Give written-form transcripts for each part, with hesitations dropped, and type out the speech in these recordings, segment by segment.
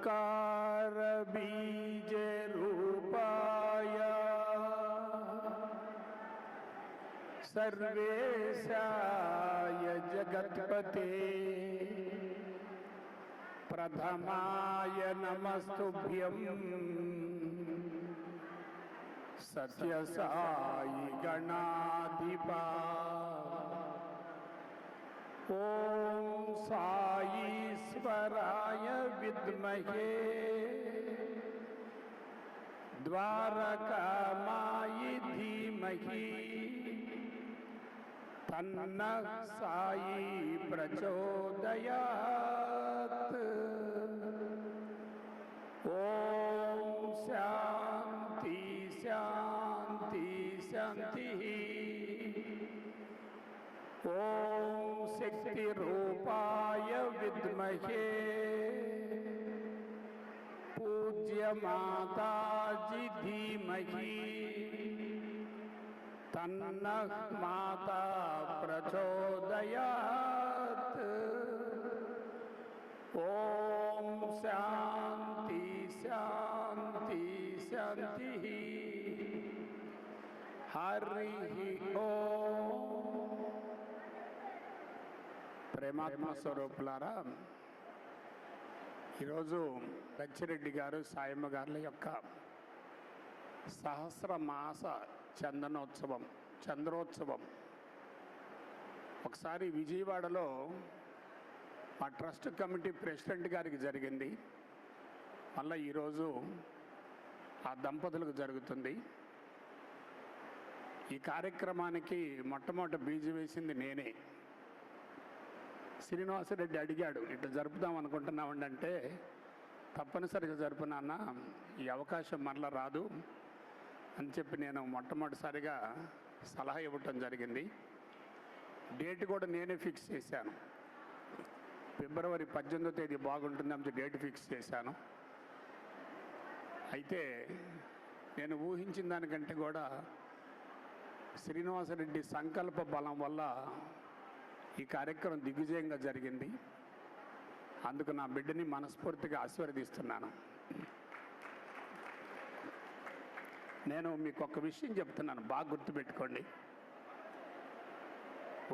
ओंकार बीज रूपाय सर्वेशाय जगत्पते प्रथमाय नमस्तुभ्यं सत्यसाई गणाधिपा ओम साईश्वराय विद्महे द्वारकामायी धीमहि तन्नः साई प्रचोदयात्। ओम शांति शांति शांति। ओम शक्ति रूपाय विद्महे पूज्य माता जी धीमहि तन्नः माता प्रचोदयात्। ओम शांति शांति शांति। हरि ओम। ప్రేమాత్మ స్వరూపులారా, ఈరోజు లచ్చిరెడ్డి గారు సాయమ్మ గారుల యొక్క సహస్రమాస చంద్రోత్సవం ఒకసారి విజయవాడలో మా ట్రస్ట్ కమిటీ ప్రెసిడెంట్ గారికి జరిగింది. మళ్ళీ ఈరోజు ఆ దంపతులకు జరుగుతుంది. ఈ కార్యక్రమానికి మొట్టమొదటి బీజం వేసింది నేనే. శ్రీనివాసరెడ్డి అడిగాడు, ఇట్లా జరుపుదాం అనుకుంటున్నామండి అంటే, తప్పనిసరిగా జరుపునాన్న, ఈ అవకాశం మరలా రాదు అని చెప్పి నేను మొట్టమొదటిసారిగా సలహా ఇవ్వటం జరిగింది. డేట్ కూడా నేనే ఫిక్స్ చేశాను. ఫిబ్రవరి 18వ తేదీ బాగుంటుందని డేట్ ఫిక్స్ చేశాను. అయితే నేను ఊహించిన దానికంటే కూడా శ్రీనివాసరెడ్డి సంకల్ప బలం వల్ల ఈ కార్యక్రమం దిగ్విజయంగా జరిగింది. అందుకు నా బిడ్డని మనస్ఫూర్తిగా ఆశీర్వదిస్తున్నాను. నేను మీకు ఒక విషయం చెప్తున్నాను, బాగా గుర్తుపెట్టుకోండి.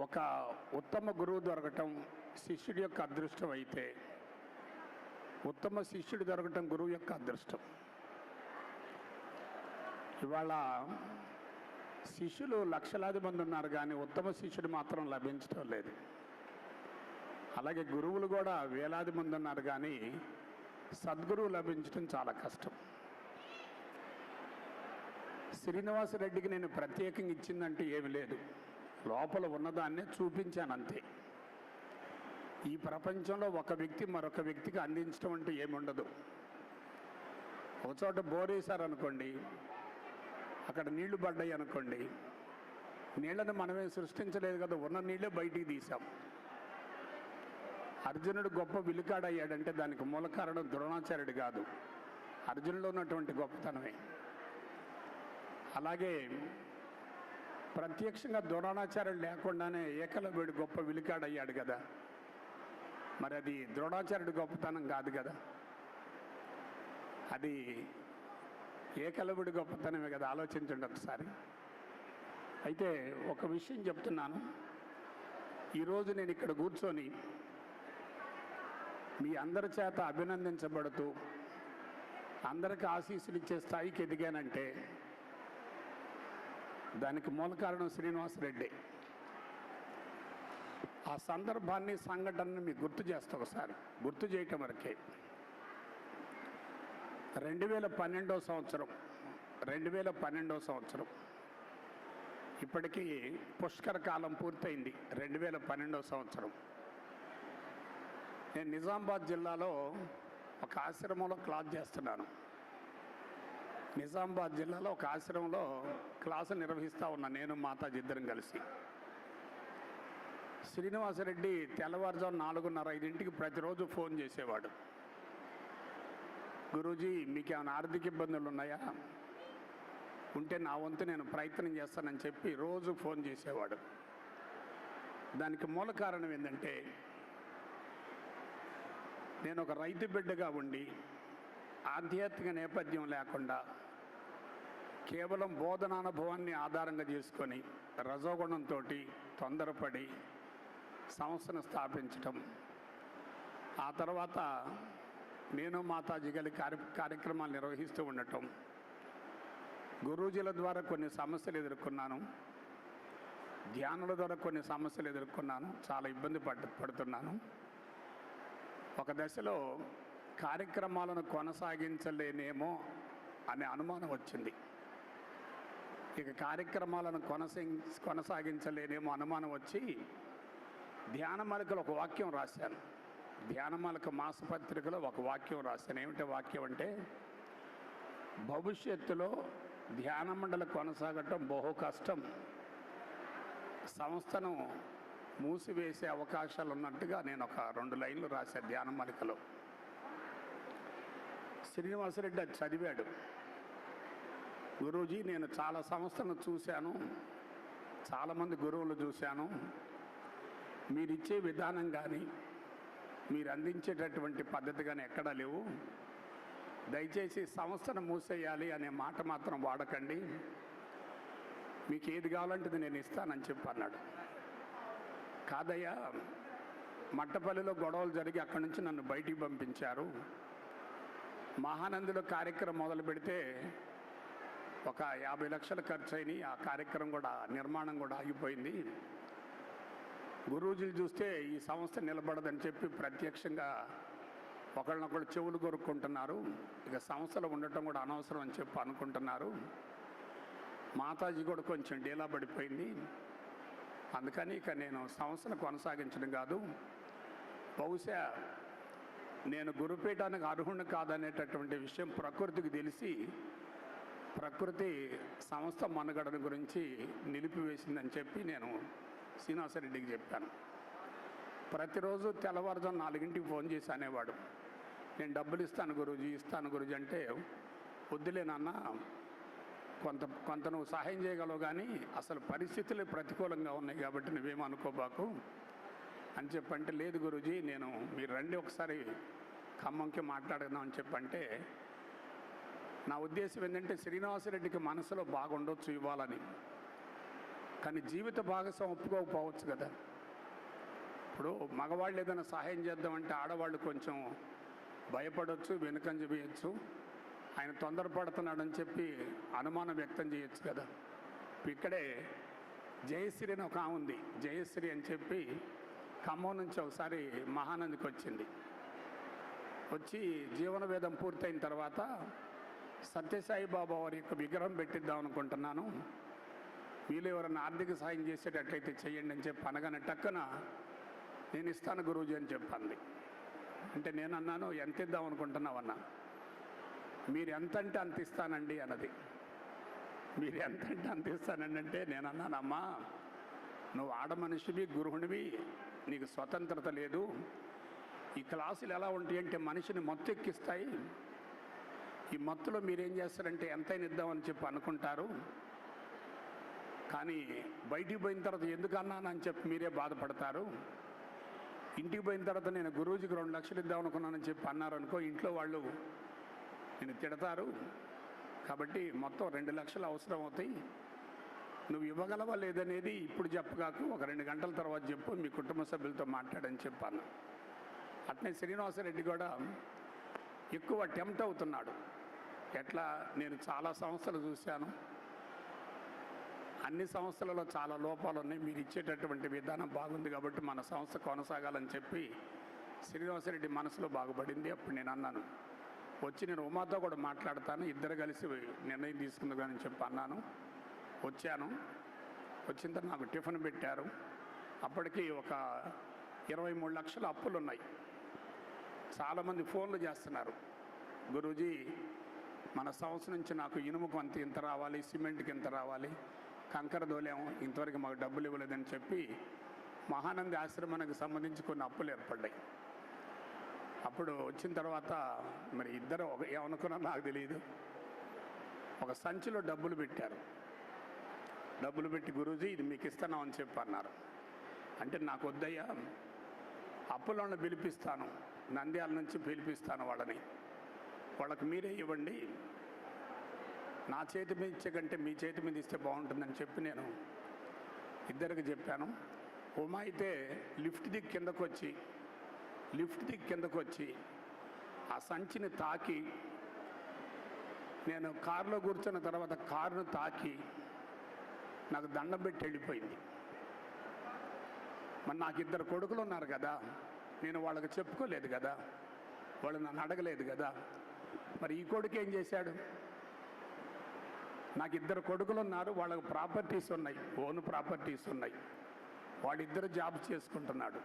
ఒక ఉత్తమ గురువు దొరకటం శిష్యుడి యొక్క అదృష్టం అయితే, ఉత్తమ శిష్యుడు దొరకటం గురువు యొక్క అదృష్టం. ఇవాళ శిష్యులు లక్షలాది మంది ఉన్నారు, కానీ ఉత్తమ శిష్యుడు మాత్రం లభించడం లేదు. అలాగే గురువులు కూడా వేలాది మంది ఉన్నారు, కానీ సద్గురువు లభించడం చాలా కష్టం. శ్రీనివాసరెడ్డికి నేను ప్రత్యేకంగా ఇచ్చిందంటే ఏమి లేదు, లోపల ఉన్నదాన్నే చూపించాను అంతే. ఈ ప్రపంచంలో ఒక వ్యక్తి మరొక వ్యక్తికి అందించడం అంటే ఏముండదు. ఒక చోట బోరేశారనుకోండి, అక్కడ నీళ్లు పడ్డాయి అనుకోండి, నీళ్ళని మనమే సృష్టించలేదు కదా, ఉన్న నీళ్ళే బయటికి తీసాం. అర్జునుడు గొప్ప విలుకాడయ్యాడంటే దానికి మూల కారణం ద్రోణాచార్యుడు కాదు, అర్జునులో ఉన్నటువంటి గొప్పతనమే. అలాగే ప్రత్యక్షంగా ద్రోణాచార్యుడు లేకుండానే ఏకలవ్యుడు గొప్ప విలుకాడయ్యాడు కదా, మరి అది ద్రోణాచార్యుడు గొప్పతనం కాదు కదా, అది ఏకలవ్యుడి గొప్పతనమే కదా. ఆలోచించండి ఒకసారి. అయితే ఒక విషయం చెప్తున్నాను, ఈరోజు నేను ఇక్కడ కూర్చొని మీ అందరి చేత అభినందించబడుతూ అందరికీ ఆశీస్సులు ఇచ్చే స్థాయికి ఎదిగానంటే దానికి మూల కారణం శ్రీనివాసరెడ్డి. ఆ సందర్భాన్ని సంఘటనని మీకు గుర్తు చేస్తా, ఒకసారి గుర్తు చేయటం వరకే. 2012వ సంవత్సరం ఇప్పటికీ పుష్కర కాలం పూర్తయింది. 2012వ సంవత్సరం నేను నిజామాబాద్ జిల్లాలో ఒక ఆశ్రమంలో క్లాస్ చేస్తున్నాను. నిజామాబాద్ జిల్లాలో ఒక ఆశ్రమంలో క్లాసు నిర్వహిస్తూ ఉన్నా, నేను మాతాజీ ఇద్దరం కలిసి. శ్రీనివాసరెడ్డి తెల్లవారుజాము 4:30-5ంటికి ప్రతిరోజు ఫోన్ చేసేవాడు. గురూజీ, మీకు ఏమైనా ఆర్థిక ఇబ్బందులు ఉన్నాయా, ఉంటే నా వంతు నేను ప్రయత్నం చేస్తానని చెప్పి రోజు ఫోన్ చేసేవాడు. దానికి మూల కారణం ఏంటంటే, నేను ఒక రైతు బిడ్డగా ఉండి ఆధ్యాత్మిక నేపథ్యం లేకుండా కేవలం బోధనానుభవాన్ని ఆధారంగా చేసుకొని రజోగుణంతో తొందరపడి సంస్థను స్థాపించటం, ఆ తర్వాత నేను మాతాజీ గారి కార్యక్రమాలు నిర్వహిస్తూ ఉండటం, గురూజీల ద్వారా కొన్ని సమస్యలు ఎదుర్కొన్నాను, ధ్యానుల ద్వారా కొన్ని సమస్యలు ఎదుర్కొన్నాను, చాలా ఇబ్బంది పడుతున్నాను. ఒక దశలో కార్యక్రమాలను కొనసాగించలేనేమో అనే అనుమానం వచ్చింది. ఇక కార్యక్రమాలను కొనసాగించలేనేమో అనుమానం వచ్చి ధ్యానమాలికలో ఒక వాక్యం రాశాను. ధ్యానమాలిక మాసపత్రికలో ఒక వాక్యం రాశాను. ఏమిటి వాక్యం అంటే, భవిష్యత్తులో ధ్యాన మండలి కొనసాగటం బహు కష్టం, సంస్థను మూసివేసే అవకాశాలు ఉన్నట్టుగా నేను ఒక 2 లైన్లు రాశాను ధ్యానమాలికలో. శ్రీనివాసరెడ్డి అది చదివాడు. గురూజీ, నేను చాలా సంస్థలను చూశాను, చాలామంది గురువులు చూశాను, మీరిచ్చే విధానం కానీ మీరు అందించేటటువంటి పద్ధతి కానీ ఎక్కడా లేవు, దయచేసి సంస్థను మూసేయాలి అనే మాట మాత్రం వాడకండి, మీకు ఏది కావాలంటే నేను ఇస్తానని చెప్పి అన్నాడు. కాదయ్యా, మట్టపల్లిలో గొడవలు జరిగి అక్కడి నుంచి నన్ను బయటికి పంపించారు. మహానందిలో కార్యక్రమం మొదలు పెడితే ఒక 50 లక్షలు ఖర్చు అయినాయి, ఆ కార్యక్రమం కూడా నిర్మాణం కూడా ఆగిపోయింది. గురూజీలు చూస్తే ఈ సంస్థ నిలబడదని చెప్పి ప్రత్యక్షంగా ఒకళ్ళనొకళ్ళు చెవులు కొరుక్కుంటున్నారు, ఇక సంస్థలో ఉండటం కూడా అనవసరం అని చెప్పి అనుకుంటున్నారు. మాతాజీ కూడా కొంచెం డీలా పడిపోయింది, అందుకని ఇక నేను సంస్థను కొనసాగించడం కాదు, బహుశా నేను గురుపీఠానికి అర్హుణ్ణి కాదనేటటువంటి విషయం ప్రకృతికి తెలిసి ప్రకృతి సంస్థ మనుగడను గురించి నిలిపివేసిందని చెప్పి నేను శ్రీనివాసరెడ్డికి చెప్పాను. ప్రతిరోజు తెల్లవారుజాము 4 ఫోన్ చేసి అనేవాడు, నేను డబ్బులు ఇస్తాను గురూజీ అంటే, వద్దులేనన్న, కొంత నువ్వు సహాయం చేయగలవు కానీ అసలు పరిస్థితులు ప్రతికూలంగా ఉన్నాయి కాబట్టి నువ్వేమనుకోబాకు అని చెప్పంటే, లేదు గురూజీ, మీరు రండి ఒకసారి ఖమ్మంకి మాట్లాడదాం అని చెప్పంటే, నా ఉద్దేశం ఏంటంటే శ్రీనివాసరెడ్డికి మనసులో బాగుండొచ్చు ఇవ్వాలని, కానీ జీవిత భాగస్వామి ఒప్పుకోకపోవచ్చు కదా. ఇప్పుడు మగవాళ్ళు ఏదైనా సహాయం చేద్దామంటే ఆడవాళ్ళు కొంచెం భయపడవచ్చు, వెనుకంజ వేయచ్చు, ఆయన తొందరపడుతున్నాడని చెప్పి అనుమానం వ్యక్తం చేయొచ్చు కదా. ఇక్కడే జయశ్రీ అని ఒక ఆమె ఉంది, జయశ్రీ అని చెప్పి ఖమ్మం నుంచి ఒకసారి మహానందికి వచ్చింది. వచ్చి జీవన వేదం పూర్తయిన తర్వాత సత్యసాయి బాబా వారి యొక్క విగ్రహం పెట్టిద్దాం అనుకుంటున్నాను, వీళ్ళు ఎవరైనా ఆర్థిక సాయం చేసేటట్లయితే చెయ్యండి అని చెప్పి అనగానే టక్కున నేను ఇస్తాను గురూజీ అని చెప్పండి. అంటే నేను అన్నాను, ఎంత ఇద్దాం అనుకుంటున్నావన్నా? మీరు ఎంత అంటే అంత ఇస్తానండి అన్నది. మీరు ఎంత అంటే అంత ఇస్తానండి అంటే నేను అన్నాను, అమ్మా నువ్వు ఆడ మనిషివి, గృహిణివి, నీకు స్వతంత్రత లేదు, ఈ క్లాసులు ఎలా ఉంటాయి అంటే మనిషిని మత్తు ఎక్కిస్తాయి, ఈ మత్తులో మీరేం చేస్తారంటే ఎంతైనా ఇద్దామని చెప్పి అనుకుంటారు, కానీ బయటికి పోయిన తర్వాత ఎందుకు అన్నానని చెప్పి మీరే బాధపడతారు. ఇంటికి పోయిన తర్వాత నేను గురూజీకి 2 లక్షలు ఇద్దాం అనుకున్నానని చెప్పి అన్నారనుకో, ఇంట్లో వాళ్ళు నేను తిడతారు, కాబట్టి మొత్తం 2 లక్షలు అవసరం అవుతాయి, నువ్వు ఇవ్వగలవా లేదనేది ఇప్పుడు చెప్పగాకు, ఒక 2 గంటల తర్వాత చెప్పు, మీ కుటుంబ సభ్యులతో మాట్లాడని చెప్పాను. అట్నే శ్రీనివాసరెడ్డి కూడా ఎక్కువ టెంప్ట్ అవుతున్నాడు. ఎట్లా, నేను చాలా సంస్థలు చూశాను, అన్ని సంస్థలలో చాలా లోపాలు ఉన్నాయి, మీరు ఇచ్చేటటువంటి విధానం బాగుంది కాబట్టి మన సంస్థ కొనసాగాలని చెప్పి శ్రీనివాసరెడ్డి మనసులో బాగుపడింది. అప్పుడు నేను అన్నాను, వచ్చి నేను ఉమాతో కూడా మాట్లాడతాను, ఇద్దరు కలిసి నిర్ణయం తీసుకుందామని చెప్పి అన్నాను. వచ్చాను, వచ్చిన తర్వాత నాకు టిఫిన్ పెట్టారు. అప్పటికి ఒక 23 లక్షల అప్పులు ఉన్నాయి. చాలామంది ఫోన్లు చేస్తున్నారు, గురూజీ మన సంస్థ నుంచి నాకు ఇనుముకు అంత ఇంత రావాలి, సిమెంట్కి ఇంత రావాలి, కంకర దోలేము, ఇంతవరకు మాకు డబ్బులు ఇవ్వలేదని చెప్పి మహానంది ఆశ్రమానికి సంబంధించి కొన్ని అప్పులు ఏర్పడ్డాయి. అప్పుడు వచ్చిన తర్వాత మరి ఇద్దరు ఏమనుకున్నారో నాకు తెలియదు, ఒక సంచిలో డబ్బులు పెట్టారు. డబ్బులు పెట్టి గురూజీ ఇది మీకు ఇస్తున్నాం అని చెప్పి అన్నారు. అంటే నాకు వద్దయ్యా, అప్పులను పిలిపిస్తాను, నంద్యాల నుంచి పిలిపిస్తాను వాళ్ళని, వాళ్ళకి మీరే ఇవ్వండి, నా చేతి మీద ఇచ్చే కంటే మీ చేతి మీద ఇస్తే బాగుంటుందని చెప్పి నేను ఇద్దరికి చెప్పాను. ఉమా అయితే లిఫ్ట్ దిక్కు కిందకు వచ్చి ఆ సంచిని తాకి, నేను కారులో కూర్చున్న తర్వాత కారును తాకి నాకు దండం పెట్టి వెళ్ళిపోయింది. మరి నాకు ఇద్దరు కొడుకులు ఉన్నారు కదా, నేను వాళ్ళకి చెప్పుకోలేదు కదా, వాళ్ళు నన్ను అడగలేదు కదా. మరి ఈ కొడుకు ఏం చేశాడు? నాకు ఇద్దరు కొడుకులు ఉన్నారు, వాళ్ళకి ప్రాపర్టీస్ ఉన్నాయి, ఓన్ ప్రాపర్టీస్ ఉన్నాయి, వాడిద్దరు జాబ్ చేసుకుంటున్నాడు.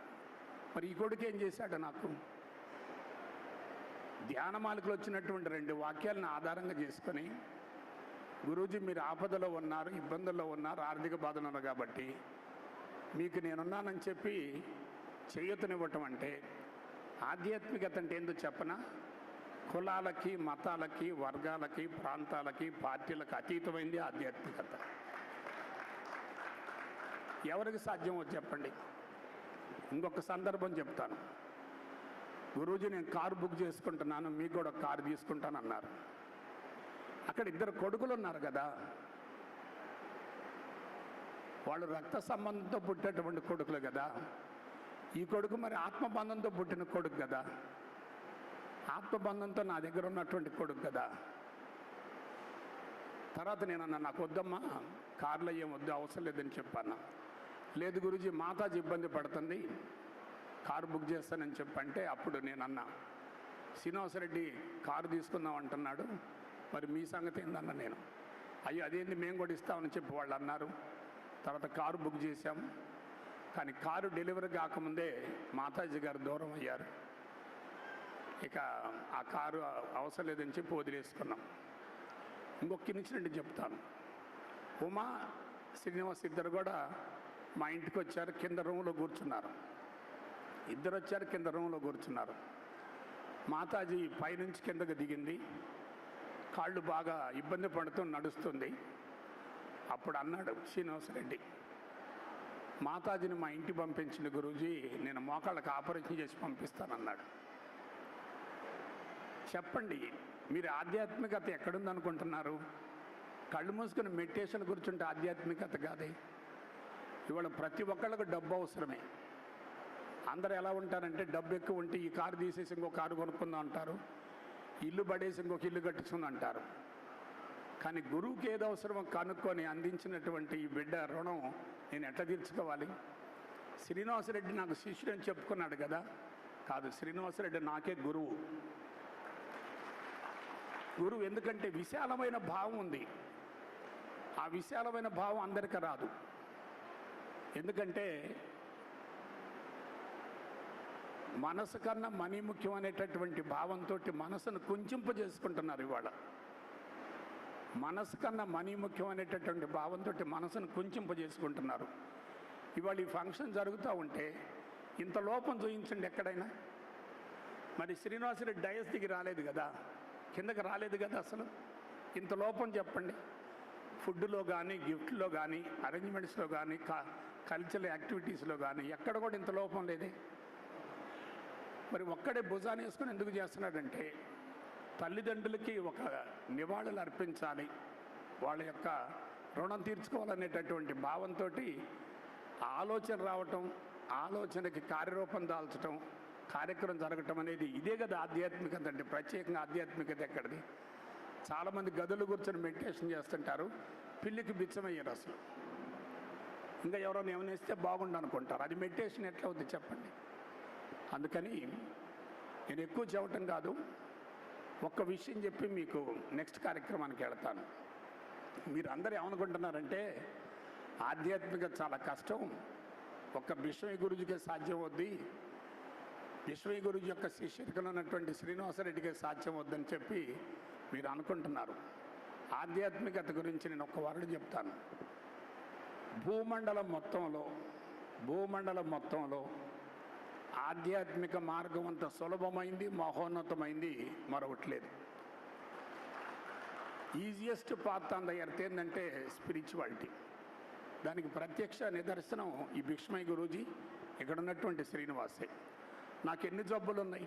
మరి ఈ కొడుకు ఏం చేశాడు? నాకు ధ్యానమాలికలు వచ్చినటువంటి 2 వాక్యాలను ఆధారంగా చేసుకొని, గురూజీ మీరు ఆపదలో ఉన్నారు, ఇబ్బందుల్లో ఉన్నారు, ఆర్థిక బాధలు ఉన్నారు కాబట్టి మీకు నేనున్నానని చెప్పి చేయూతనివ్వటం అంటే ఆధ్యాత్మికత అంటే ఏందో చెప్పనా? కులాలకి, మతాలకి, వర్గాలకి, ప్రాంతాలకి, పార్టీలకు అతీతమైంది ఆధ్యాత్మికత. ఎవరికి సాధ్యమో చెప్పండి. ఇంకొక సందర్భం చెప్తాను. గురూజీ నేను కారు బుక్ చేసుకుంటున్నాను, మీకు కూడా కారు తీసుకుంటాను అన్నారు. అక్కడ ఇద్దరు కొడుకులు ఉన్నారు కదా, వాళ్ళు రక్త సంబంధంతో పుట్టేటువంటి కొడుకులు కదా. ఈ కొడుకు మరి ఆత్మబంధంతో పుట్టిన కొడుకు కదా, ఆత్మబంధంతో నా దగ్గర ఉన్నటువంటి కొడుకు కదా. తర్వాత నేను అన్నా, నాకు వద్దమ్మా, కార్లో ఏం వద్దు, అవసరం లేదని చెప్పాను. లేదు గురూజీ మాతాజీ ఇబ్బంది పడుతుంది, కారు బుక్ చేస్తానని చెప్పంటే అప్పుడు నేను అన్నా, శ్రీనివాసరెడ్డి కారు తీసుకుందాం అంటున్నాడు, మరి మీ సంగతి ఏందన్నా. నేను అయ్యో అదేంది, మేము కూడా ఇస్తామని చెప్పి వాళ్ళు అన్నారు. తర్వాత కారు బుక్ చేశాము. కానీ కారు డెలివరీ కాకముందే మాతాజీ గారు దూరం అయ్యారు. ఇక ఆ కారు అవసరం లేదని చెప్పి వదిలేసుకున్నాం. ఇంకొక ఇన్సిడెంట్ చెప్తాను. ఉమా, శ్రీనివాస్ ఇద్దరు కూడా మా ఇంటికి వచ్చారు, కింద రూమ్లో కూర్చున్నారు. ఇద్దరు వచ్చారు, కింద రూమ్లో కూర్చున్నారు. మాతాజీ పైనుంచి కిందకు దిగింది, కాళ్ళు బాగా ఇబ్బంది పడుతూ నడుస్తుంది. అప్పుడు అన్నాడు శ్రీనివాసరెడ్డి, మాతాజీని మా ఇంటికి పంపించిన గురూజీ, నేను మోకాళ్ళకి ఆపరేషన్ చేసి పంపిస్తానన్నాడు. చెప్పండి, మీరు ఆధ్యాత్మికత ఎక్కడుందనుకుంటున్నారు? కళ్ళు మూసుకుని మెడిటేషన్ కూర్చుంటే ఆధ్యాత్మికత కాదే. ఇవాళ ప్రతి ఒక్కళ్ళకు డబ్బు అవసరమే. అందరు ఎలా ఉంటారంటే, డబ్బు ఎక్కువ ఉంటే ఈ కారు తీసేసి ఇంకో కారు కొనుక్కుందాం అంటారు, ఇల్లు పడేసి ఇంకొక ఇల్లు కట్టుకుందాం అంటారు. కానీ గురువుకి ఏది అవసరమో కనుక్కొని అందించినటువంటి ఈ బిడ్డ రుణం నేను ఎట్లా తీర్చుకోవాలి? శ్రీనివాసరెడ్డి నాకు శిష్యుడు అని చెప్పుకున్నాడు కదా, కాదు, శ్రీనివాసరెడ్డి నాకే గురువు. గురువు ఎందుకంటే విశాలమైన భావం ఉంది. ఆ విశాలమైన భావం అందరికీ రాదు. ఎందుకంటే మనసు కన్నా మనీ ముఖ్యం అనేటటువంటి భావంతో మనసును కుంచింపజేసుకుంటున్నారు ఇవాళ. మనసు కన్నా మనీ ముఖ్యం అనేటటువంటి భావంతో మనసును కుంచింపజేసుకుంటున్నారు. ఇవాళ ఈ ఫంక్షన్ జరుగుతూ ఉంటే ఇంత లోపం చూపించండి ఎక్కడైనా. మరి శ్రీనివాసరెడ్డి డయస్ దిగి రాలేదు కదా, కిందకి రాలేదు కదా, అసలు ఇంత లోపం చెప్పండి. ఫుడ్లో కానీ, గిఫ్ట్లో కానీ, అరేంజ్మెంట్స్లో కానీ, కల్చరల్ యాక్టివిటీస్లో కానీ ఎక్కడ కూడా ఇంత లోపం లేదే. మరి ఒక్కడే భుజాన్ని వేసుకుని ఎందుకు చేస్తున్నాడంటే, తల్లిదండ్రులకి ఒక నివాళులు అర్పించాలి, వాళ్ళ యొక్క రుణం తీర్చుకోవాలనేటటువంటి భావంతో ఆలోచన రావటం, ఆలోచనకి కార్యరూపం దాల్చటం, కార్యక్రమం జరగటం అనేది ఇదే కదా ఆధ్యాత్మికత అంటే. ప్రత్యేకంగా ఆధ్యాత్మికత ఎక్కడిది? చాలామంది గదులు కూర్చొని మెడిటేషన్ చేస్తుంటారు, పిల్లికి బిచ్చమయ్యారు అసలు. ఇంకా ఎవరైనా ఏమనేస్తే బాగుండు అనుకుంటారు. అది మెడిటేషన్ ఎట్లా అవుతుంది చెప్పండి? అందుకని నేను ఎక్కువ చెప్పటం కాదు, ఒక్క విషయం చెప్పి మీకు నెక్స్ట్ కార్యక్రమానికి వెళతాను. మీరు అందరూ ఏమనుకుంటున్నారంటే ఆధ్యాత్మికత చాలా కష్టం, ఒక్క బిశ్వయ్య గురుజీకే సాధ్యం అవుద్ది, బిశ్వయ్య గురుజీ యొక్క శిష్యుడిగా ఉన్నటువంటి శ్రీనివాసరెడ్డికే సాధ్యం వద్దని చెప్పి మీరు అనుకుంటున్నారు. ఆధ్యాత్మికత గురించి నేను ఒక్క వర్డ్ చెప్తాను. భూమండలం మొత్తంలో ఆధ్యాత్మిక మార్గం అంత సులభమైంది, మహోన్నతమైంది మరొకటి లేదు. Easiest path on the earth ఏంటంటే స్పిరిచువాలిటీ. దానికి ప్రత్యక్ష నిదర్శనం ఈ బిశ్వయ్య గురూజీ, ఇక్కడ ఉన్నటువంటి శ్రీనివాసే. నాకు ఎన్ని జబ్బులు ఉన్నాయి?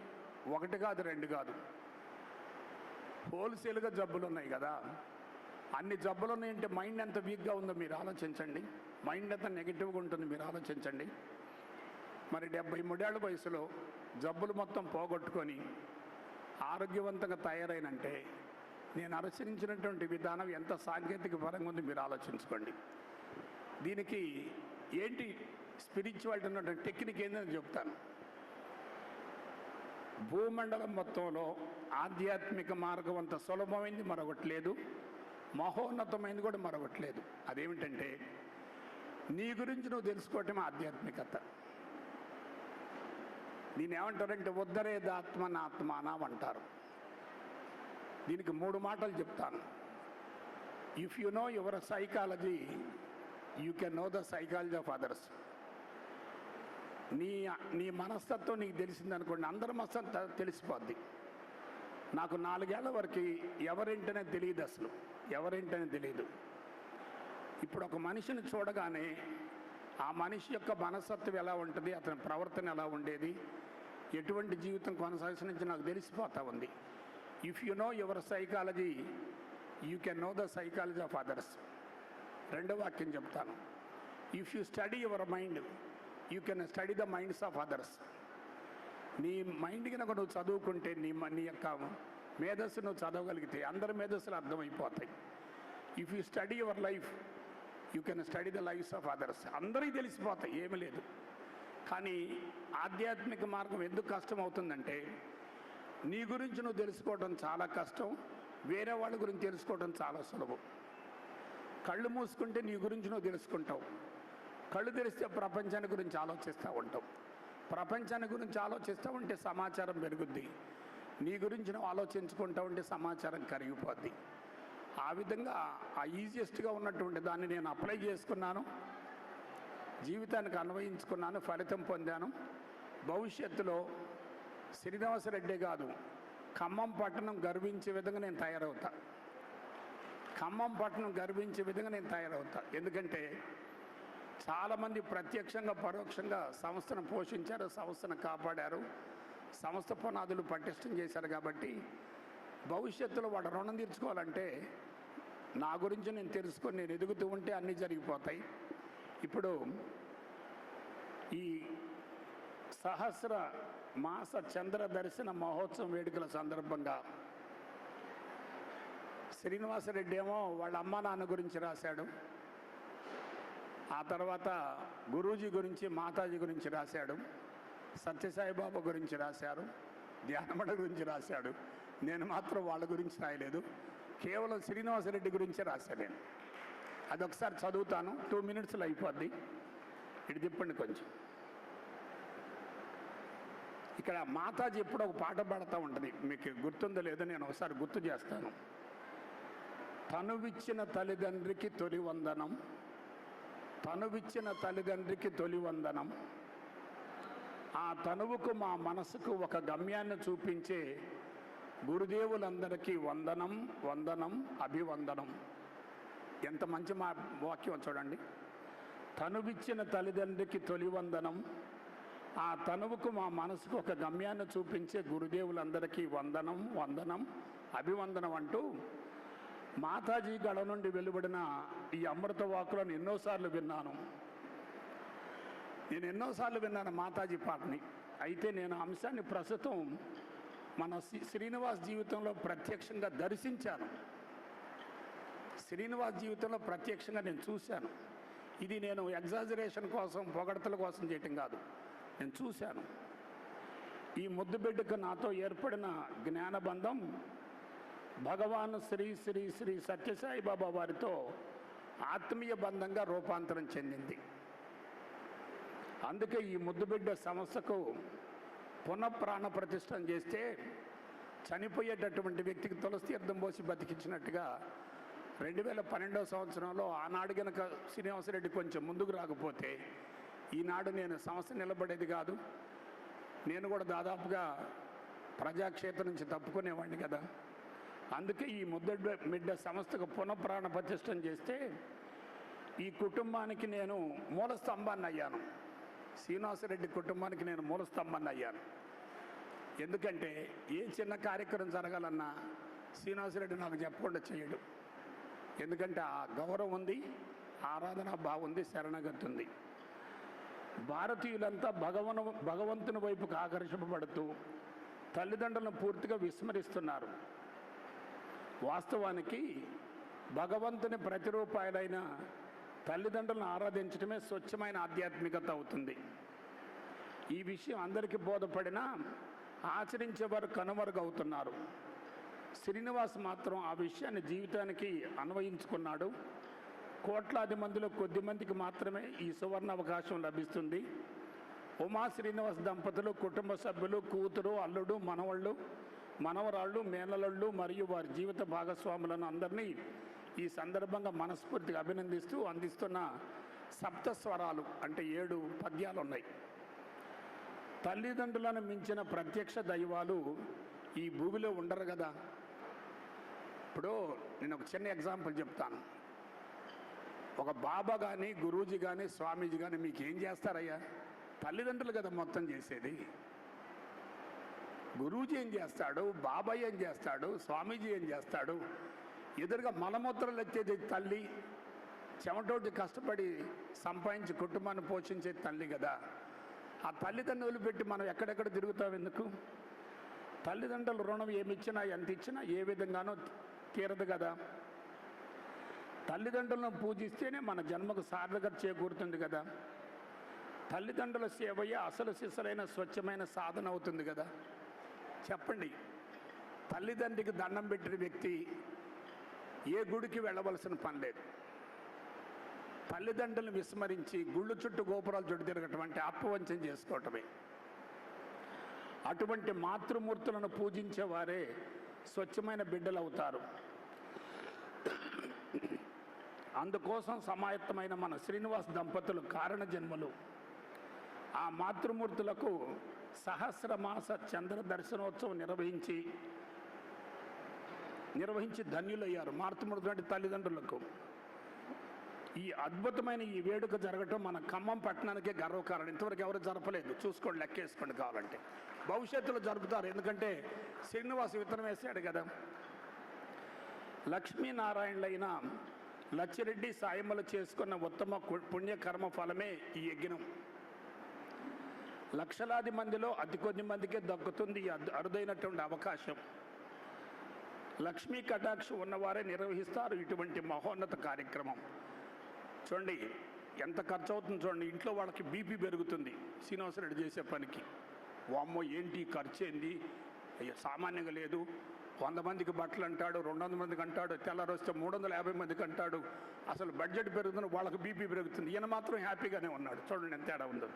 1 కాదు 2 కాదు. హోల్సేల్గా జబ్బులు ఉన్నాయి కదా, అన్ని జబ్బులు ఉన్నాయంటే మైండ్ ఎంత వీక్గా ఉందో మీరు ఆలోచించండి, మైండ్ ఎంత నెగిటివ్గా ఉంటుంది మీరు ఆలోచించండి. మరి 73 ఏళ్ల వయసులో జబ్బులు మొత్తం పోగొట్టుకొని ఆరోగ్యవంతంగా తయారైనంటే నేను అనుసరించినటువంటి విధానం ఎంత సాంకేతిక పరంగా ఉంది మీరు ఆలోచించుకోండి. దీనికి ఏంటి స్పిరిచువాలిటీ ఉన్నటువంటి టెక్నిక్ ఏందని చెప్తాను. భూమండలం మొత్తంలో ఆధ్యాత్మిక మార్గం అంత సులభమైంది మరొకటి లేదు, మహోన్నతమైంది కూడా మరొకటి లేదు. అదేమిటంటే నీ గురించి నువ్వు తెలుసుకోవటం ఆధ్యాత్మికత. దీన్ని ఏమంటారంటే ఉద్ధరేదాత్మనాత్మానం అంటారు. దీనికి 3 మాటలు చెప్తాను. If you know your psychology you can know the psychology of others. నీ మనస్తత్వం నీకు తెలిసిందనుకోండి, అందరి మనస్తత్వం తెలిసిపోద్ది. నాకు 4 ఏళ్ల వరకు ఎవరింటనే తెలియదు, అసలు ఎవరింటనే తెలియదు. ఇప్పుడు ఒక మనిషిని చూడగానే ఆ మనిషి యొక్క మనస్తత్వం ఎలా ఉంటుంది, అతని ప్రవర్తన ఎలా ఉండేది, ఎటువంటి జీవితం కొనసాగించి నాకు తెలిసిపోతా ఉంది. If you know your psychology you can know the psychology of others. రెండో వాక్యం చెప్తాను. If you study your mind you can study the minds of others. నీ మైండ్ కనుక నువ్వు చదువుకుంటే నీ యొక్క మేధస్సు నువ్వు చదవగలిగితే అందరి మేధస్సులు అర్థమైపోతాయి. If you study your life you can study the lifes of others. అందరికీ తెలిసిపోతాయి, ఏమీ లేదు. కానీ ఆధ్యాత్మిక మార్గం ఎందుకు కష్టం అవుతుందంటే నీ గురించి నువ్వు తెలుసుకోవడం చాలా కష్టం, వేరే వాళ్ళ గురించి తెలుసుకోవడం చాలా సులభం. కళ్ళు మూసుకుంటే నీ గురించి నువ్వు తెలుసుకుంటావు, కళ్ళు తెరిస్తే ప్రపంచాన్ని గురించి ఆలోచిస్తూ ఉంటావు. ప్రపంచాన్ని గురించి ఆలోచిస్తూ ఉంటే సమాచారం పెరుగుద్ది, నీ గురించి నువ్వు ఆలోచించుకుంటూ ఉంటే సమాచారం కరిగిపోద్ది. ఆ విధంగా ఆ ఈజియెస్ట్గా ఉన్నటువంటి దాన్ని నేను అప్లై చేసుకున్నాను, జీవితానికి అన్వయించుకున్నాను, ఫలితం పొందాను. భవిష్యత్తులో శ్రీనివాసరెడ్డి కాదు, ఖమ్మం పట్టణం గర్వించే విధంగా నేను తయారవుతా. ఖమ్మం పట్టణం గర్వించే విధంగా నేను తయారవుతా. ఎందుకంటే చాలామంది ప్రత్యక్షంగా పరోక్షంగా సంస్థను పోషించారు, సంస్థను కాపాడారు, సంస్థ పునాదులు పటిష్టం చేశారు. కాబట్టి భవిష్యత్తులో వాడు రుణం తీర్చుకోవాలంటే నా గురించి నేను తెలుసుకొని నేను ఎదుగుతూ ఉంటే అన్నీ జరిగిపోతాయి. ఇప్పుడు ఈ సహస్ర మాస చంద్ర దర్శన మహోత్సవం వేడుకల సందర్భంగా శ్రీనివాసరెడ్డి ఏమో వాళ్ళ అమ్మా నాన్న గురించి రాశాడు, ఆ తర్వాత గురూజీ గురించి మాతాజీ గురించి రాశాడు, సత్యసాయిబాబా గురించి రాశారు, ధ్యానమడ గురించి రాశాడు. నేను మాత్రం వాళ్ళ గురించి రాయలేదు, కేవలం శ్రీనివాసరెడ్డి గురించే రాశాను నేను. అదొకసారి చదువుతాను, 2 minutesలో అయిపోద్ది. ఇటు తిప్పండి కొంచెం. ఇక్కడ మాతాజీ ఎప్పుడో ఒక పాట పాడుతూ ఉంటుంది, మీకు గుర్తుందో లేదో నేను ఒకసారి గుర్తు చేస్తాను. తనువిచ్చిన తల్లిదండ్రికి తొలి వందనం, తనువిచ్చిన తల్లిదండ్రికి తొలి వందనం, ఆ తనువుకు మా మనసుకు ఒక గమ్యాన్ని చూపించే గురుదేవులందరికీ వందనం వందనం అభివందనం. ఎంత మంచి వాక్యం చూడండి. తనువిచ్చిన తల్లిదండ్రికి తొలి వందనం, ఆ తనువుకు మా మనసుకు ఒక గమ్యాన్ని చూపించే గురుదేవులందరికీ వందనం వందనం అభివందనం అంటూ మాతాజీ గడ నుండి వెలువడిన ఈ అమృత వాక్కులను ఎన్నోసార్లు విన్నాను. నేను ఎన్నోసార్లు విన్నాను మాతాజీ పాటని. అయితే నేను అంశాన్ని ప్రస్తుతం మన శ్రీనివాస్ జీవితంలో ప్రత్యక్షంగా దర్శించాను, శ్రీనివాస్ జీవితంలో ప్రత్యక్షంగా నేను చూశాను. ఇది నేను ఎగ్జాజరేషన్ కోసం పొగడతల కోసం చేయటం కాదు, నేను చూశాను. ఈ ముద్దు బిడ్డకు నాతో ఏర్పడిన జ్ఞానబంధం భగవాన్ శ్రీ శ్రీ శ్రీ సత్యసాయి బాబా వారితో ఆత్మీయ బంధంగా రూపాంతరం చెందింది. అందుకే ఈ ముద్దుబిడ్డ సంస్థకు పునఃప్రాణ ప్రతిష్టం చేస్తే చనిపోయేటటువంటి వ్యక్తికి తులసి తీర్థం పోసి బతికించినట్టుగా 2012వ సంవత్సరంలో ఆనాడు గనక శ్రీనివాసరెడ్డి కొంచెం ముందుకు రాకపోతే ఈనాడు నేను సంస్థ నిలబడేది కాదు. నేను కూడా దాదాపుగా ప్రజాక్షేత్రం నుంచి తప్పుకునేవాడిని కదా. అందుకే ఈ ముద్దుబిడ్డ సంస్థకు పునఃప్రాణ ప్రతిష్టం చేస్తే ఈ కుటుంబానికి నేను మూలస్తంభాన్ని అయ్యాను. శ్రీనివాసరెడ్డి కుటుంబానికి నేను మూలస్తంభాన్ని అయ్యాను. ఎందుకంటే ఏ చిన్న కార్యక్రమం జరగాలన్నా శ్రీనివాసరెడ్డి నాకు చెప్పకుండా చేయడు. ఎందుకంటే ఆ గౌరవం ఉంది, ఆరాధన భావం ఉంది, శరణగతి ఉంది. భారతీయులంతా భగవంతుని వైపుకు ఆకర్షింపబడుతూ తల్లిదండ్రులను పూర్తిగా విస్మరిస్తున్నారు. వాస్తవానికి భగవంతుని ప్రతిరూపాయలైన తల్లిదండ్రులను ఆరాధించడమే స్వచ్ఛమైన ఆధ్యాత్మికత అవుతుంది. ఈ విషయం అందరికీ బోధపడినా ఆచరించేవారు కనుమరుగవుతున్నారు. శ్రీనివాస్ మాత్రం ఆ విషయాన్ని జీవితానికి అన్వయించుకున్నాడు. కోట్లాది మందిలో కొద్ది మందికి మాత్రమే ఈ సువర్ణ అవకాశం లభిస్తుంది. ఉమా శ్రీనివాస్ దంపతులు, కుటుంబ సభ్యులు, కూతురు, అల్లుడు, మనవళ్ళు, మనవరాళ్ళు, మేనలళ్ళు మరియు వారి జీవిత భాగస్వాములను అందరినీ ఈ సందర్భంగా మనస్ఫూర్తిగా అభినందిస్తూ అందిస్తున్న సప్తస్వరాలు అంటే 7 పద్యాలు ఉన్నాయి. తల్లిదండ్రులను మించిన ప్రత్యక్ష దైవాలు ఈ భూమిలో ఉండరు కదా. ఇప్పుడు నేను ఒక చిన్న ఎగ్జాంపుల్ చెప్తాను. ఒక బాబా కానీ, గురూజీ కానీ, స్వామీజీ కానీ మీకు ఏం చేస్తారయ్యా? తల్లిదండ్రులు కదా మొత్తం చేసేది. గురూజీ ఏం చేస్తాడు, బాబాయ్ ఏం చేస్తాడు, స్వామీజీ ఏం చేస్తాడు? ఎదురుగా మలమూత్రాలు వచ్చేది తల్లి, చెమటోటి కష్టపడి సంపాదించి కుటుంబాన్ని పోషించే తల్లి కదా. ఆ తల్లిదండ్రులు పెట్టి మనం ఎక్కడెక్కడ తిరుగుతాం ఎందుకు? తల్లిదండ్రుల రుణం ఏమిచ్చినా, ఎంత ఇచ్చినా ఏ విధంగానూ తీరదు కదా. తల్లిదండ్రులను పూజిస్తేనే మన జన్మకు సార్థకత చేకూరుతుంది కదా. తల్లిదండ్రుల సేవయే అసలు సిసలైన స్వచ్ఛమైన సాధన అవుతుంది కదా. చెప్పండి, తల్లిదండ్రికి దండం పెట్టిన వ్యక్తి ఏ గుడికి వెళ్ళవలసిన పని లేదు. తల్లిదండ్రులను విస్మరించి గుళ్ళు చుట్టూ గోపురాలు చుట్టూ తిరగటం అంటే అపవంచన చేసుకోవటమే. అటువంటి మాతృమూర్తులను పూజించే వారే స్వచ్ఛమైన బిడ్డలు అవుతారు. అందుకోసం సమాయత్తమైన మన శ్రీనివాస్ దంపతులు కారణ జన్మలు. ఆ మాతృమూర్తులకు సహస్రమాస చంద్ర దర్శనోత్సవం నిర్వహించి ధన్యులయ్యారు మాతృమూర్తులు అంటే తల్లిదండ్రులకు. ఈ అద్భుతమైన ఈ వేడుక జరగటం మన ఖమ్మం పట్టణానికే గర్వకారణం. ఇంతవరకు ఎవరు జరపలేదు. చూసుకోండి, లెక్కేసుకోండి కావాలంటే. భవిష్యత్తులో జరుపుతారు, ఎందుకంటే శ్రీనివాస్ విత్తనం వేసాడు కదా. లక్ష్మీనారాయణులైన లచ్చిరెడ్డి సాయమ్మలు చేసుకున్న ఉత్తమ పుణ్యకర్మ ఫలమే ఈ యజ్ఞం. లక్షలాది మందిలో అతి కొద్ది మందికే దక్కుతుంది ఈ అరుదైనటువంటి అవకాశం. లక్ష్మీ కటాక్షం ఉన్నవారే నిర్వహిస్తారు ఇటువంటి మహోన్నత కార్యక్రమం. చూడండి ఎంత ఖర్చు అవుతుంది చూడండి. ఇంట్లో వాళ్ళకి బీపీ పెరుగుతుంది శ్రీనివాసరెడ్డి చేసే పనికి. వామ్మో ఏంటి ఖర్చు ఏంది, సామాన్యంగా లేదు. 100 మందికి బట్టలు అంటాడు, 200 మందికి అంటాడు, తెల్లారు వస్తే 350 మందికి అంటాడు. అసలు బడ్జెట్ పెరుగుతుంది, వాళ్ళకి బీపీ పెరుగుతుంది. ఈయన మాత్రం హ్యాపీగానే ఉన్నాడు. చూడండి ఎంత తేడా ఉందో.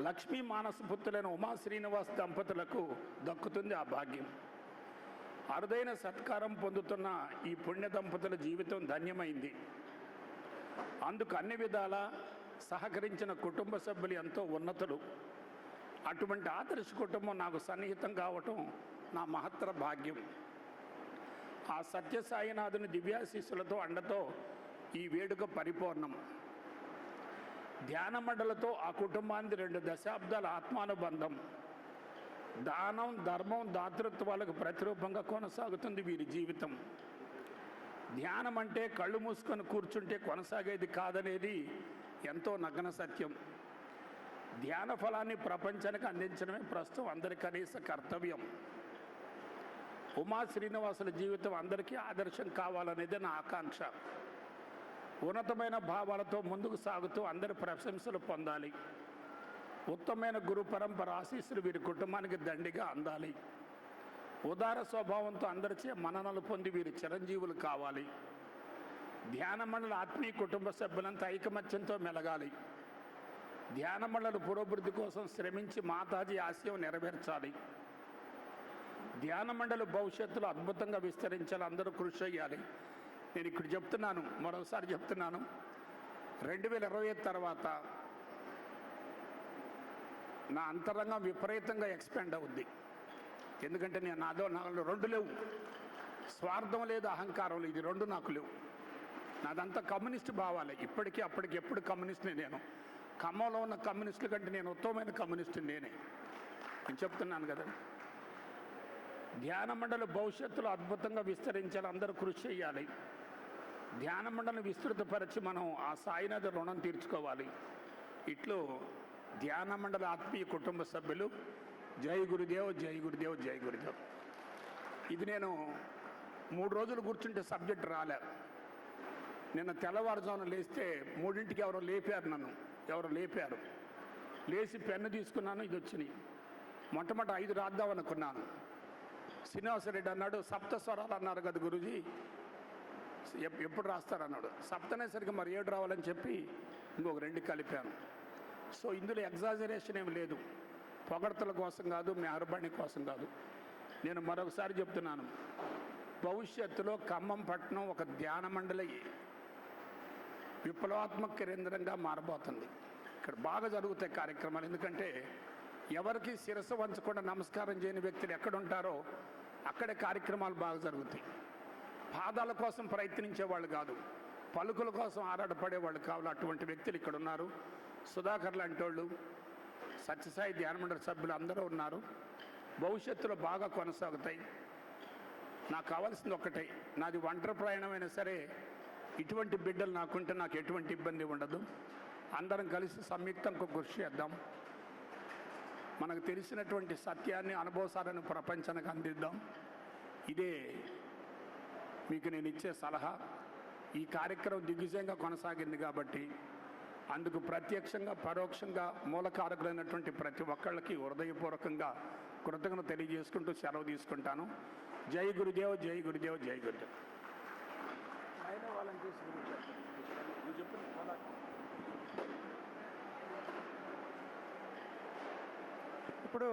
లక్ష్మీ మానసపుత్రులైన ఉమా శ్రీనివాస్ దంపతులకు దక్కుతుంది ఆ భాగ్యం. అరుదైన సత్కారం పొందుతున్న ఈ పుణ్య దంపతుల జీవితం ధన్యమైంది. అందుకు అన్ని విధాలా సహకరించిన కుటుంబ సభ్యులు ఎంతో ఉన్నతులు. అటువంటి ఆదర్శ కుటుంబం నాకు సన్నిహితం కావటం నా మహత్తర భాగ్యం. ఆ సత్యసాయినాథుని దివ్యాశీస్సులతో అండతో ఈ వేడుక పరిపూర్ణం. ధ్యాన మండలతో ఆ కుటుంబానికి 2 దశాబ్దాల ఆత్మానుబంధం. దానం, ధర్మం, దాతృత్వాలకు ప్రతిరూపంగా కొనసాగుతుంది వీరి జీవితం. ధ్యానం అంటే కళ్ళు మూసుకొని కూర్చుంటే కొనసాగేది కాదనేది ఎంతో నగ్న సత్యం. ధ్యాన ఫలాన్ని ప్రపంచానికి అందించడమే ప్రస్తుతం అందరి కనీస కర్తవ్యం. ఉమా శ్రీనివాసుల జీవితం అందరికీ ఆదర్శం కావాలనేది నా ఆకాంక్ష. ఉన్నతమైన భావాలతో ముందుకు సాగుతూ అందరి ప్రశంసలు పొందాలి. ఉత్తమమైన గురు పరంపర ఆశీస్సులు వీరి కుటుంబానికి దండిగా అందాలి. ఉదార స్వభావంతో అందరిచే మన్ననలు పొంది వీరి చిరంజీవులు కావాలి. ధ్యాన మండలి ఆత్మీయ కుటుంబ సభ్యులంతా ఐకమత్యంతో మెలగాలి. ధ్యాన మండలి పురోభివృద్ధి కోసం శ్రమించి మాతాజీ ఆశయం నెరవేర్చాలి. ధ్యాన మండలి భవిష్యత్తులో అద్భుతంగా విస్తరించాలి. అందరూ కృషి చేయాలి. నేను ఇక్కడ చెప్తున్నాను, మరోసారి చెప్తున్నాను, 2025 తర్వాత నా అంతరంగం విపరీతంగా ఎక్స్పాండ్ అవుద్ది. ఎందుకంటే నాకు 2 లేవు. స్వార్థం లేదు, అహంకారం లేదు. 2 నాకు లేవు. నాదంతా కమ్యూనిస్ట్ భావాలే. ఇప్పటికీ అప్పటికి ఎప్పుడు కమ్యూనిస్ట్ని నేను. ఖమ్మంలో ఉన్న కమ్యూనిస్టుల కంటే నేను ఉత్తమమైన కమ్యూనిస్ట్ని నేను చెప్తున్నాను కదా. ధ్యాన మండలి భవిష్యత్తులో అద్భుతంగా విస్తరించాలి, అందరూ కృషి చేయాలి. ధ్యాన మండలిని విస్తృతపరిచి మనం ఆ సాయినాథ రుణం తీర్చుకోవాలి. ఇట్లు ధ్యాన మండలి ఆత్మీయ కుటుంబ సభ్యులు జై గురుదేవ్, జై గురుదేవ్, జై గురుదేవ్. ఇది నేను 3 రోజులు కూర్చుంటే సబ్జెక్ట్ రాలే. నిన్న తెల్లవారుజామున లేస్తే 3ంటికి ఎవరో లేపారు. లేచి పెన్ను తీసుకున్నాను, ఇది వచ్చినాయి. మొట్టమొదటి 5 రాద్దాం అనుకున్నాను. శ్రీనివాసరెడ్డి అన్నాడు, సప్త స్వరాలు అన్నారు కదా గురూజీ, ఎప్పుడు రాస్తారన్నాడు. సప్తనేసరికి మరి 7 రావాలని చెప్పి ఇంకొక 2 కలిపాను. సో ఇందులో ఎగ్జాజరేషన్ ఏమి లేదు, పొగడ్తల కోసం కాదు, మెహర్బానీ కోసం కాదు. నేను మరొకసారి చెప్తున్నాను, భవిష్యత్తులో ఖమ్మం పట్టణం ఒక ధ్యాన మండలి విప్లవాత్మక కేంద్రంగా మారబోతుంది. ఇక్కడ బాగా జరుగుతాయి కార్యక్రమాలు. ఎందుకంటే ఎవరికి శిరస్సు వంచకుండా నమస్కారం చేయని వ్యక్తులు ఎక్కడుంటారో అక్కడే కార్యక్రమాలు బాగా జరుగుతాయి. పాదాల కోసం ప్రయత్నించే వాళ్ళు కాదు, పలుకుల కోసం ఆరాటపడేవాళ్ళు కావాలి. అటువంటి వ్యక్తులు ఇక్కడ ఉన్నారు. సుధాకర్ లాంటి వాళ్ళు, సత్యసాయి ధ్యాన మండలి సభ్యులు అందరూ ఉన్నారు. భవిష్యత్తులో బాగా కొనసాగుతాయి. నాకు కావాల్సింది ఒక్కటే, నాది ఒంటరి ప్రయాణమైనా సరే ఇటువంటి బిడ్డలు నాకుంటే నాకు ఎటువంటి ఇబ్బంది ఉండదు. అందరం కలిసి సంయుక్తంగా కృషి చేద్దాం. మనకు తెలిసినటువంటి సత్యాన్ని, అనుభవసాలను ప్రపంచానికి అందిద్దాం. ఇదే మీకు నేను ఇచ్చే సలహా. ఈ కార్యక్రమం దిగ్విజయంగా కొనసాగింది కాబట్టి అందుకు ప్రత్యక్షంగా పరోక్షంగా మూలకారకులైనటువంటి ప్రతి ఒక్కళ్ళకి హృదయపూర్వకంగా కృతజ్ఞత తెలియజేసుకుంటూ సెలవు తీసుకుంటాను. జై గురుదేవ్, జై గురుదేవ్, జై గురుదేవ్. ఇప్పుడు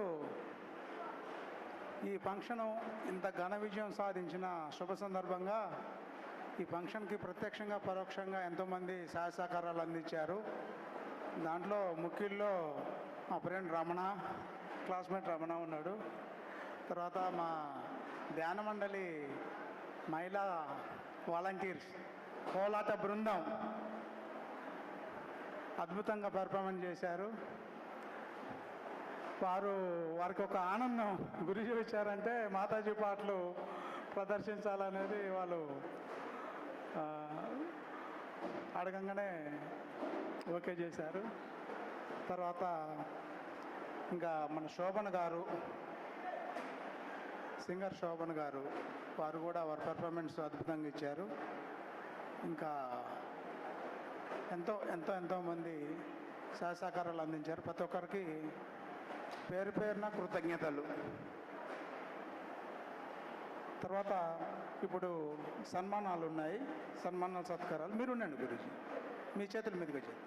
ఈ ఫంక్షను ఇంత ఘన విజయం సాధించిన శుభ సందర్భంగా ఈ ఫంక్షన్కి ప్రత్యక్షంగా పరోక్షంగా ఎంతోమంది సహాయ సహకారాలు అందించారు. దాంట్లో ముఖ్యుల్లో మా ఫ్రెండ్ రమణ, క్లాస్మేట్ రమణ ఉన్నాడు. తర్వాత మా ధ్యాన మండలి మహిళా వాలంటీర్స్ కోలాట బృందం అద్భుతంగా పెర్ఫార్మెన్స్ చేశారు. వారికి ఒక ఆనందం, గురుజీ వచ్చారంటే మాతాజీ పాటలు ప్రదర్శించాలనేది వాళ్ళు అడగంగానే ఓకే చేశారు. తర్వాత ఇంకా మన శోభన్ గారు, సింగర్ శోభన్ గారు, వారు కూడా వారి పెర్ఫార్మెన్స్ అద్భుతంగా ఇచ్చారు. ఇంకా ఎంతోమంది సహకారాలు అందించారు. ప్రతి ఒక్కరికి పేరు పేరున కృతజ్ఞతలు. తర్వాత ఇప్పుడు సన్మానాలు ఉన్నాయి, సన్మానాలు సత్కారాలు. మీరు ఉండండి గురూజీ, మీ చేతుల మీదుగా చేయండి.